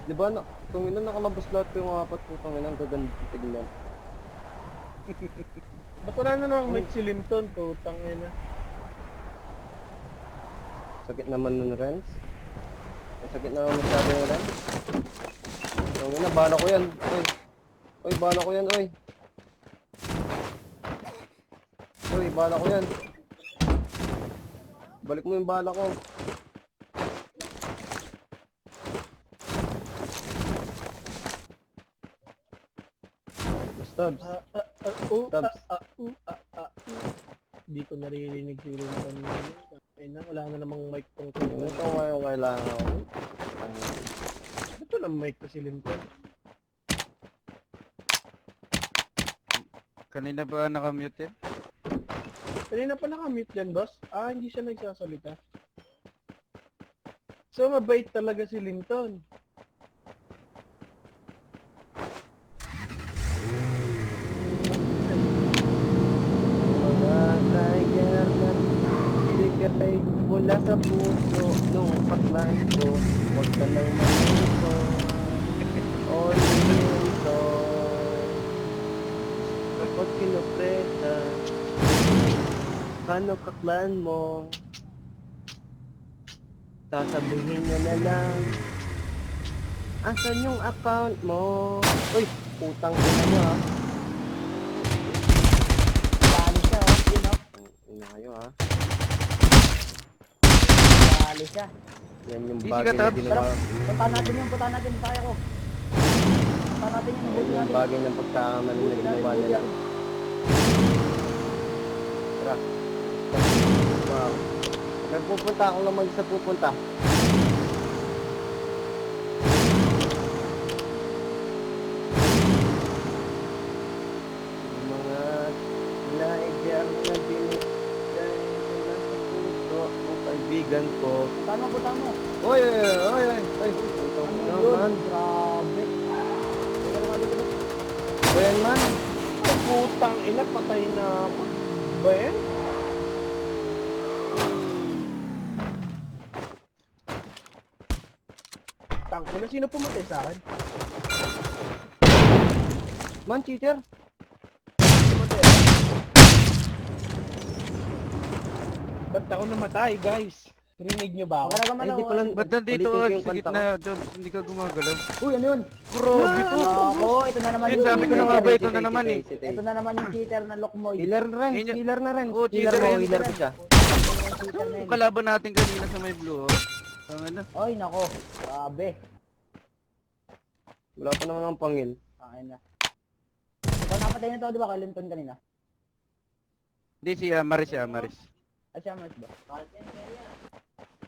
Di ba na, tungin na nakalabas lahat yung apat po tungin ang gaganda tignan. Ba't wala na namang mic si Linton? Putang ina. Sakit naman nun, Renz. Ang sakit naman masyado yung Renz. Tungin na, bala ko yan. Oy. Oy, bala ko yan, oy. Oy, bala ko yan. Balik mo yung bala ko. Stabs. Tabs. Hindi ko naririnig si Linton. Ayun, wala na namang mic tong Ito nga yung kailangan ko. Ba't walang mic to si Linton? Kanina ba nakamute yan? Kanina pa nakamute yan, boss. Hindi siya nagsasalita. So, mabait talaga si Linton. Mga tiger na sikay mula sa puso nung patlan ko. Huwag ka nang maluto. O nito. Kapag kinupreta, kano kaklan mo? Sasabihin niya na lang, asan yung account mo? Uy, utang ko na mo ha. Dali siya, oh. Yun, oh. Ina kayo ha. Dali siya. Yan yung Easy bagay ka, na Tabs. ginawa. Puntahan natin yung kaya ko. Puntahan natin yung buti Yan yung natin. bagay ng pagkakamali na ginawa nila. Tara. Wow. Nagpupunta ako lang mag-isa pupunta. Yung mga naigyar na binigay na sa puso ng kaibigan ko. Puntahan mo. Oy, oy, oy, oy, oy. Itong Ano naman. yun? Grabe. Teka lang, dito. O yan man. Ay, putang ina, patay na ako. Ba yan? Tangko na, sino pumatay sa akin? Man, cheater. Pumatay. Ba't ako namatay, guys? Rinig nyo ba ako? Magkaraga man Ay, di ako. pala. Ba't nandito Ulitin ko ka yung sa kanta gitna, Jobs? Hindi ka gumagalaw. Uy, ano yun? Grabe to. Ako, ito na naman Yun, yung sabi ko na nga ba, ito na naman eh. Ito na naman yung cheater na Lokmoy. Healer na rin, Yun yun. healer na rin. Oo, Healer cheater mo, yun. healer ko siya. Yung cheater na yun. Yung kalaban natin kanina sa may blue, oh. Tama na. Ay, nako. Grabe. Wala pa naman ang pangil. Akin na. Ikaw napatay na to, di ba? Kay Linton kanina. Hindi si Maris siya, Maris. Ay, siya mas ba?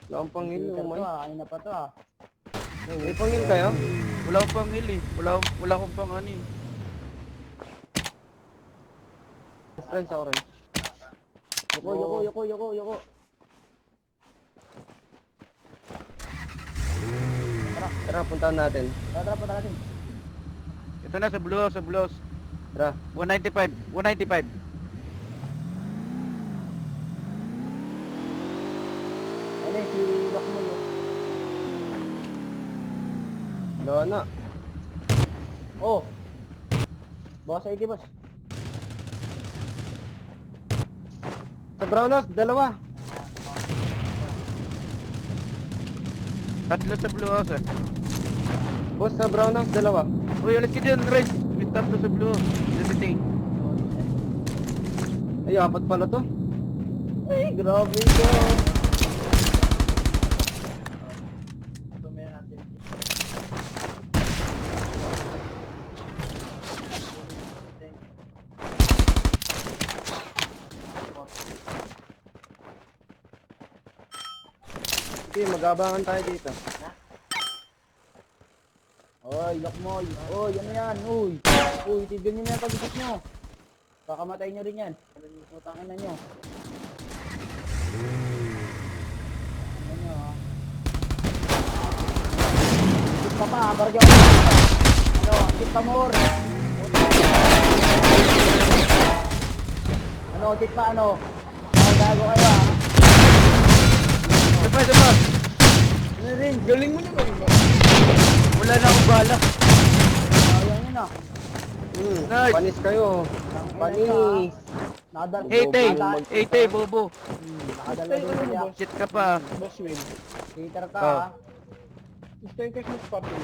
Wala akong pangil, Cheater umay. to, kanina pa to, May pangil kayo? Wala akong pang-heal eh. Wala akong pang ano eh. Friends ako rin. Yuko. Tara, puntahan natin. Tara, punta natin. Ito na sa blue, sa blues. Tara. 195. 195. Ano yun, si Lokmoy. Wala na. Oh. Boss, ay boss. Sa brown house, dalawa. Tatlo sa blue house eh. Boss, sa brown house, dalawa. Uy, ulit ka dyan, Rice. May tatlo sa blue. Limiting. Ay, apat pala to. Ay, grabe ko. Tumaya natin. Sige, mag-abangan tayo dito. Oy, Lokmoy. Oy, ano yan? Uy. Uy, tignan nyo na yung pag-isip nyo. Kakamatay nyo rin yan. Utangin na nyo. Ano nyo, ha? Sit pa pa, barjo. Ano, sit pa more. Ano, sit pa, ano? Gago kayo, ha? Isa pa. Ano rin? Galing mo naman ba? Wala na ako Ala, Sayang yun ah. Nice. Panis kayo. Panis. Nakadal. hey, tay, bobo. Nakadala Ay, din ano mo, siya. boss? Shit ka pa. Boss Will. Cheater ka Oh. ah. Gusto yung Christmas party.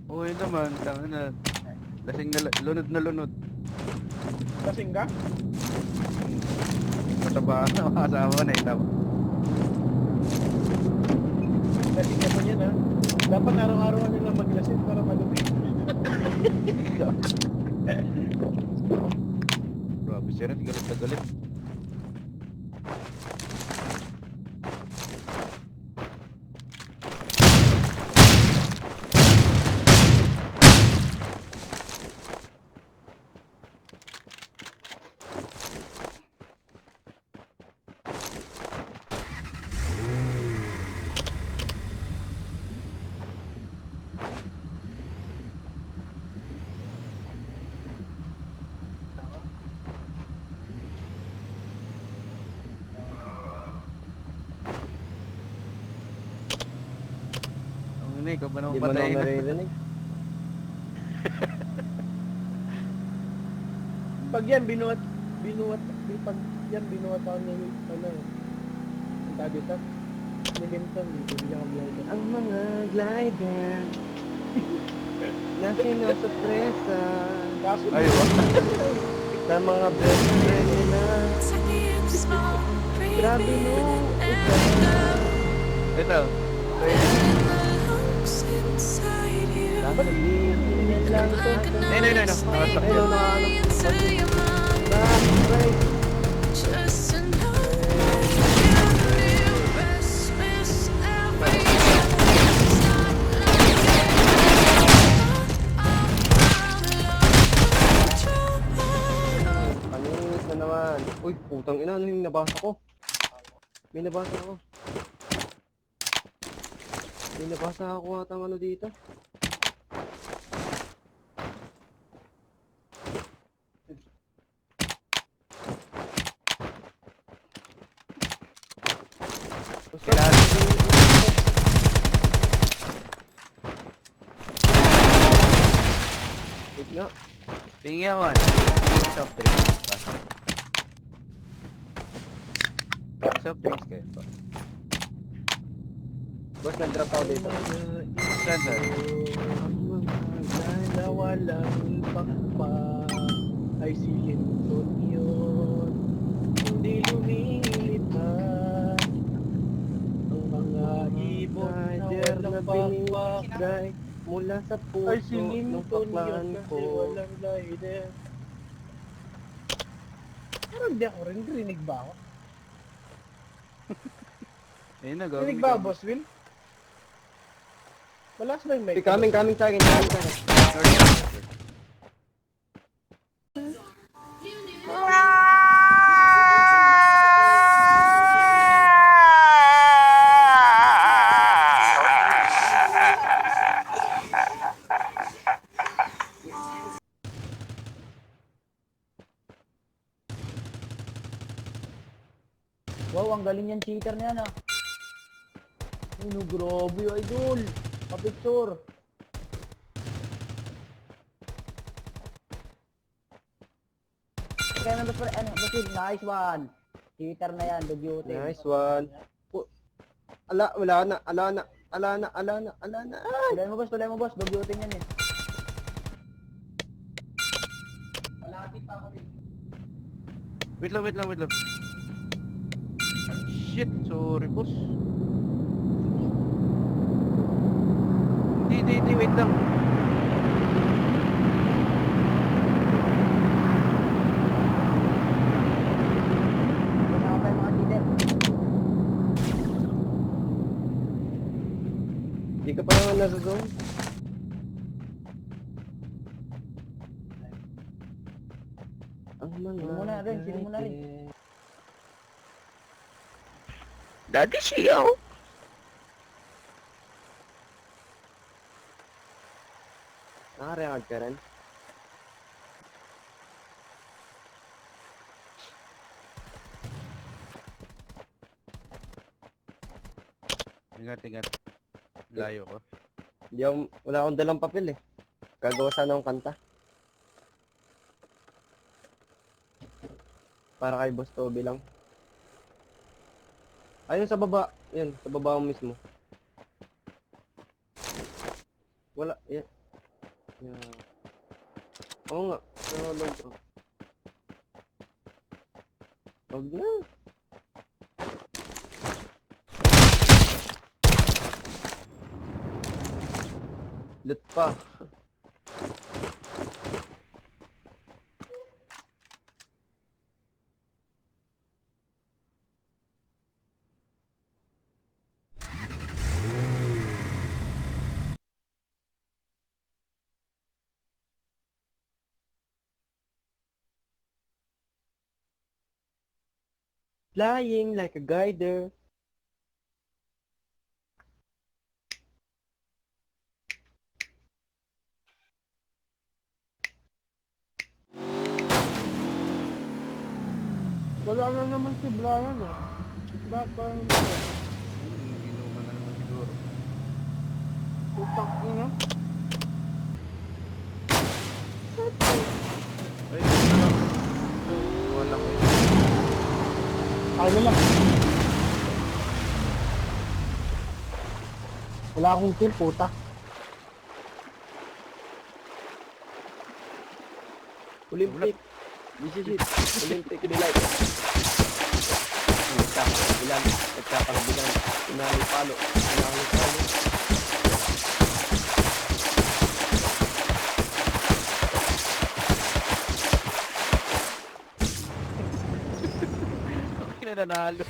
Uy naman, tama na. Lasing na, lunod na lunod. Lasing ka? Mataba na, makasama na ito. Lasing ka pa yan ha. Dapat araw-araw ka nilang maglasing para malupit. Grabe siya rin, galit na galit. Ang ina, ikaw ba naman Hindi mo na patayin? naririnig. Pag yan, pag yan, binuhat ako ni, ano, ang tagi ito, ni Linton, bibigyan ko blind. Ang mga glider na sinusupresa Kaso, Ay, wag. sa mga best friend nila. Grabe no. Ito. Dapat hindi lang ito. No. Nakasak Ayun, yun. Bakit? Panis na naman. Uy, putang ina, ano yung nabasa ko? May nabasa ako. May nabasa ako atang ano dito. Wait nga. Tingin ako. Soft drinks. Soft drinks kayo. Boss, nag-drop ako dito. Saan saan? na walang pakpak ay si Linton yun. Hindi lumilipad ang mga ibon na Rider na walang pakpak binibigay mula sa ay si puso ng Linton paklan yun kasi ko. walang rider. Pero hindi ako rin, rinig ba ako? Ayun na, gawin Rinig ba, Boss Will? Malakas ba yung mic? Coming sa akin, coming sa akin. Wow, ang galing yan cheater na yan ah. Ano, grabe idol. Pa-picture. Kaya naman pa, ano, Basil, nice one. Cheater na yan, duty. Nice one. Ala, wala na. Tuloy mo boss, duty yan eh. Wait lang. Shit, sorry boss. Hindi, wait lang. Kasama pa yung mga cheater. Di ka pa naman nasa zone. Ang mga Sino muna rin, sino muna rin. Daddy siya. Nakarecord ka rin. Ingat. Layo ko. Wala akong dalang papel eh. Gagawa sana akong kanta. Para kay Boss Toby lang. Ayun sa baba. Yan, sa baba mo mismo. Wala, yan. Yan. Oo nga, nalog ko. Huwag na. Lut pa. Flying like a glider. Wala na naman si Brian ah. Bakit parang Inuman na naman siguro. utang ina? Ay, ito na lang. Wala ko yun. Ano lang. Wala akong kill, puta. Olympic. This is it. Olympic delight. Nagkakabilan. Nagkakabilan. Inahang palo. Inahang palo. Ang nanalo.